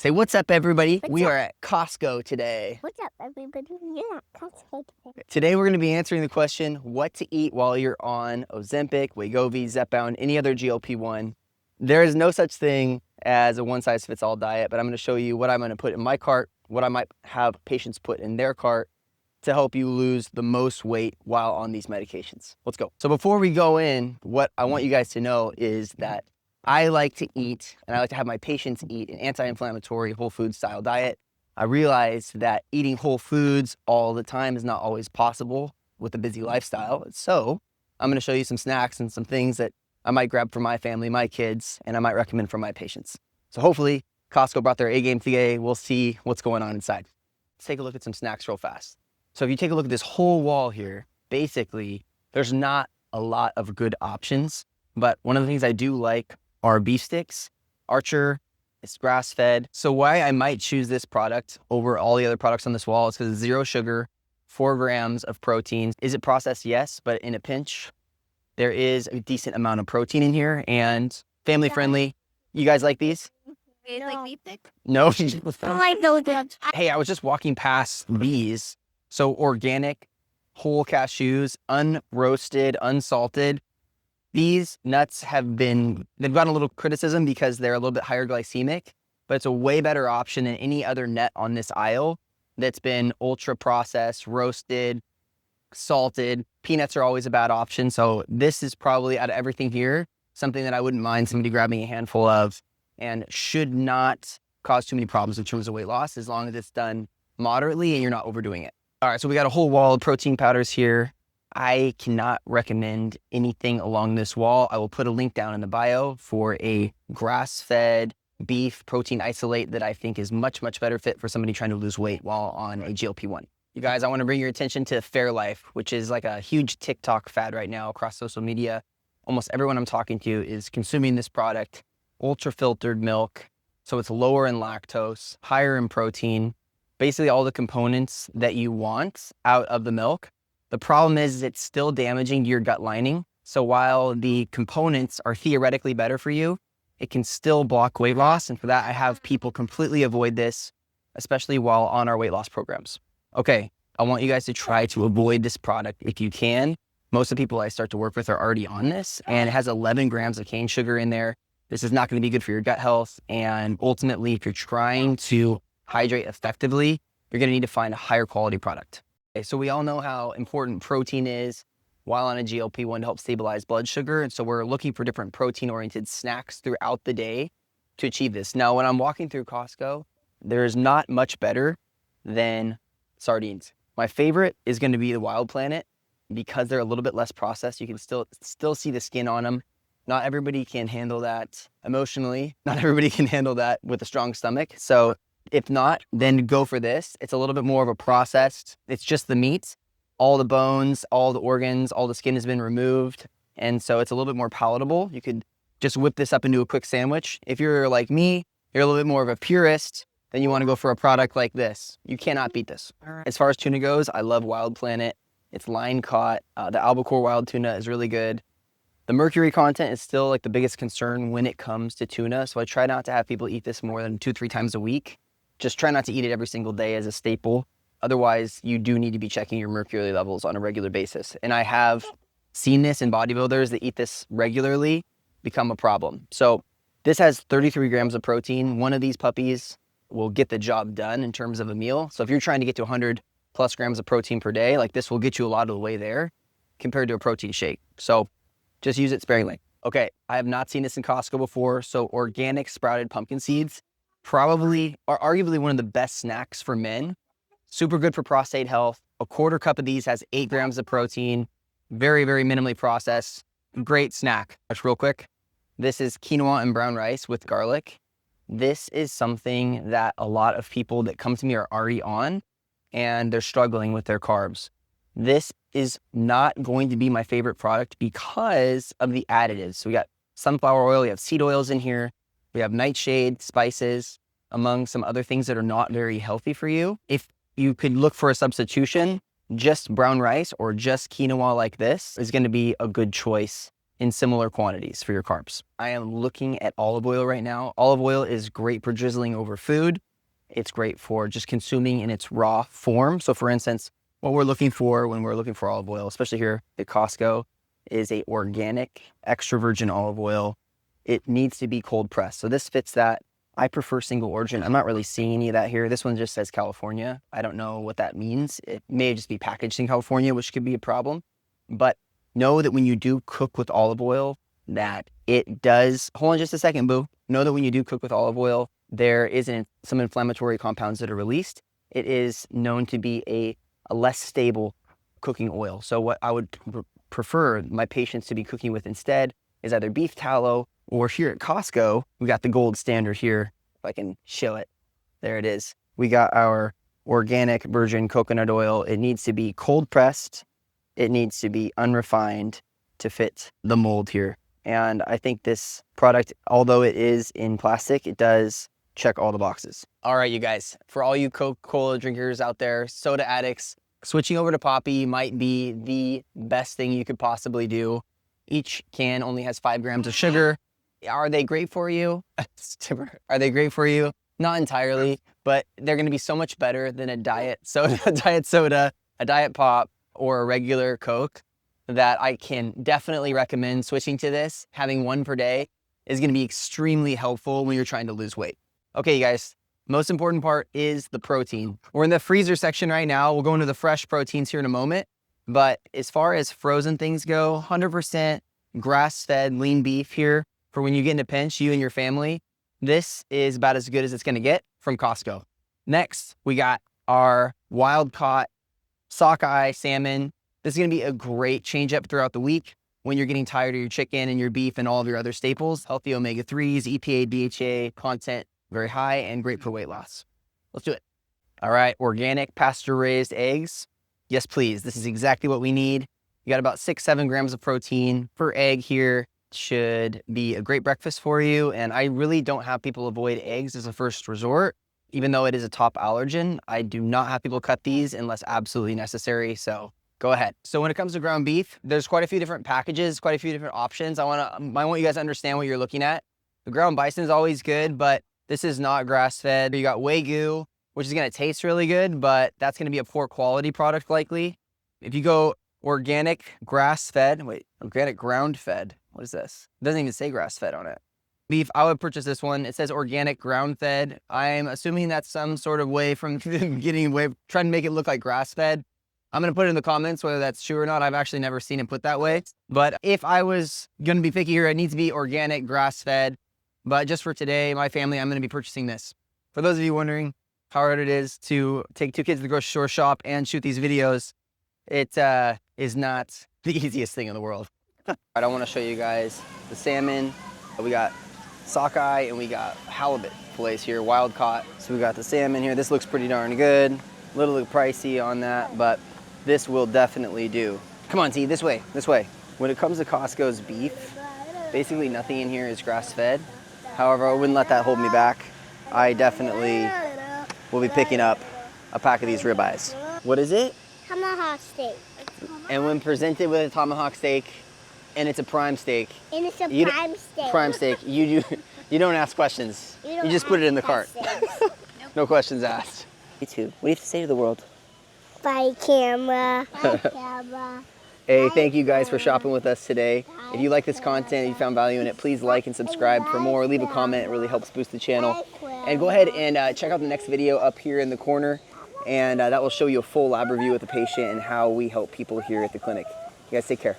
Say what's up, everybody. What's we up? are at Costco today. What's up, everybody? You're not Costco today. Today, we're going to be answering the question, what to eat while you're on Ozempic, Wegovy, Zepbound, any other GLP1. There is no such thing as a one-size-fits-all diet, but I'm going to show you what I'm going to put in my cart, what I might have patients put in their cart to help you lose the most weight while on these medications. Let's go. So before we go in, what I want you guys to know is that I like to eat, and I like to have my patients eat, an anti-inflammatory whole food style diet. I realize that eating whole foods all the time is not always possible with a busy lifestyle. So I'm gonna show you some snacks and some things that I might grab for my family, my kids, and I might recommend for my patients. So hopefully Costco brought their A game today. We'll see what's going on inside. Let's take a look at some snacks real fast. So if you take a look at this whole wall here, basically there's not a lot of good options, but one of the things I do like are beef sticks. Archer, it's grass-fed. So why I might choose this product over all the other products on this wall is because it's 0 sugar, 4 grams of protein. Is it processed? Yes, but in a pinch, there is a decent amount of protein in here and family-friendly. You guys like these? You like beef stick? No? I like those ones. Hey, I was just walking past these. So organic, whole cashews, unroasted, unsalted. These nuts they've gotten a little criticism because they're a little bit higher glycemic, but it's a way better option than any other nut on this aisle that's been ultra processed, roasted, salted. Peanuts are always a bad option. So this is probably, out of everything here, something that I wouldn't mind somebody grabbing a handful of and should not cause too many problems in terms of weight loss as long as it's done moderately and you're not overdoing it. All right, so we got a whole wall of protein powders here. I cannot recommend anything along this wall. I will put a link down in the bio for a grass-fed beef protein isolate that I think is much, much better fit for somebody trying to lose weight while on a GLP-1. You guys, I want to bring your attention to Fairlife, which is like a huge TikTok fad right now across social media. Almost everyone I'm talking to is consuming this product, ultra-filtered milk. So it's lower in lactose, higher in protein, basically all the components that you want out of the milk. The problem is it's still damaging your gut lining. So while the components are theoretically better for you, it can still block weight loss. And for that, I have people completely avoid this, especially while on our weight loss programs. Okay, I want you guys to try to avoid this product if you can. Most of the people I start to work with are already on this, and it has 11 grams of cane sugar in there. This is not going to be good for your gut health. And ultimately, if you're trying to hydrate effectively, you're going to need to find a higher quality product. So we all know how important protein is while on a GLP-1 to help stabilize blood sugar. And so we're looking for different protein-oriented snacks throughout the day to achieve this. Now, when I'm walking through Costco, there's not much better than sardines. My favorite is going to be the Wild Planet because they're a little bit less processed. You can still see the skin on them. Not everybody can handle that emotionally. Not everybody can handle that with a strong stomach. So if not, then go for this. It's a little bit more of a processed, it's just the meat, all the bones, all the organs, all the skin has been removed. And so it's a little bit more palatable. You could just whip this up into a quick sandwich. If you're like me, you're a little bit more of a purist, then you want to go for a product like this. You cannot beat this. As far as tuna goes, I love Wild Planet. It's line caught. The albacore wild tuna is really good. The mercury content is still like the biggest concern when it comes to tuna. So I try not to have people eat this more than 2-3 times a week. Just try not to eat it every single day as a staple. Otherwise, you do need to be checking your mercury levels on a regular basis. And I have seen this in bodybuilders that eat this regularly become a problem. So this has 33 grams of protein. One of these puppies will get the job done in terms of a meal. So if you're trying to get to 100 plus grams of protein per day, like this will get you a lot of the way there compared to a protein shake. So just use it sparingly. Okay, I have not seen this in Costco before. So organic sprouted pumpkin seeds probably are arguably one of the best snacks for men. Super good for prostate health. A quarter cup of these has 8 grams of protein. Very, very minimally processed. Great snack. Just real quick. This is quinoa and brown rice with garlic. This is something that a lot of people that come to me are already on and they're struggling with their carbs. This is not going to be my favorite product because of the additives. So we got sunflower oil, we have seed oils in here. We have nightshade, spices, among some other things that are not very healthy for you. If you could look for a substitution, just brown rice or just quinoa like this is going to be a good choice in similar quantities for your carbs. I am looking at olive oil right now. Olive oil is great for drizzling over food. It's great for just consuming in its raw form. So for instance, what we're looking for when we're looking for olive oil, especially here at Costco, is a organic extra virgin olive oil. It needs to be cold pressed. So this fits that. I prefer single origin. I'm not really seeing any of that here. This one just says California. I don't know what that means. It may just be packaged in California, which could be a problem. But know that when you do cook with olive oil, that it does, hold on just a second, boo. Know that when you do cook with olive oil, there is some inflammatory compounds that are released. It is known to be a less stable cooking oil. So what I would prefer my patients to be cooking with instead is either beef tallow, or here at Costco, we got the gold standard here. If I can show it, there it is. We got our organic virgin coconut oil. It needs to be cold pressed. It needs to be unrefined to fit the mold here. And I think this product, although it is in plastic, it does check all the boxes. All right, you guys, for all you Coca-Cola drinkers out there, soda addicts, switching over to Poppy might be the best thing you could possibly do. Each can only has 5 grams of sugar. Are they great for you? Are they great for you? Not entirely, but they're going to be so much better than a diet soda, a diet pop, or a regular Coke, that I can definitely recommend switching to this. Having one per day is going to be extremely helpful when you're trying to lose weight. Okay, you guys, most important part is the protein. We're in the freezer section right now. We'll go into the fresh proteins here in a moment. But as far as frozen things go, 100% grass-fed lean beef here for when you get in a pinch, you and your family. This is about as good as it's going to get from Costco. Next, we got our wild-caught sockeye salmon. This is going to be a great change up throughout the week when you're getting tired of your chicken and your beef and all of your other staples. Healthy omega-3s, EPA, DHA content, very high and great for weight loss. Let's do it. All right, organic pasture-raised eggs. Yes, please. This is exactly what we need. You got about 6-7 grams of protein per egg here. Should be a great breakfast for you. And I really don't have people avoid eggs as a first resort. Even though it is a top allergen, I do not have people cut these unless absolutely necessary. So go ahead. So when it comes to ground beef, there's quite a few different packages, quite a few different options. I want you guys to understand what you're looking at. The ground bison is always good, but this is not grass-fed. You got Wagyu, which is going to taste really good, but that's going to be a poor quality product likely. If you go organic grass-fed, organic ground-fed, what is this? It doesn't even say grass-fed on it. Beef, I would purchase this one. It says organic ground-fed. I'm assuming that's some sort of way from trying to make it look like grass-fed. I'm going to put it in the comments whether that's true or not. I've actually never seen it put that way. But if I was going to be picky here, it needs to be organic grass-fed. But just for today, my family, I'm going to be purchasing this. For those of you wondering how hard it is to take 2 kids to the grocery store shop and shoot these videos, it is not the easiest thing in the world. I want to show you guys the salmon. We got sockeye and we got halibut fillets here, wild caught. So we got the salmon here. This looks pretty darn good. A little pricey on that, but this will definitely do. Come on, T, this way, this way. When it comes to Costco's beef, basically nothing in here is grass-fed. However, I wouldn't let that hold me back. I definitely will be picking up a pack of these ribeyes. What is it? Tomahawk steak. And when presented with a tomahawk steak, and it's a prime steak. And it's a prime steak. Prime steak. You don't ask questions. You just put it in the cart. No questions asked. You too. What do you have to say to the world? Bye, camera. Bye, camera. Hey, thank you guys for shopping with us today. If you like this content, you found value in it, please like and subscribe for more. Leave a comment. It really helps boost the channel. And go ahead and check out the next video up here in the corner. And that will show you a full lab review with the patient and how we help people here at the clinic. You guys take care.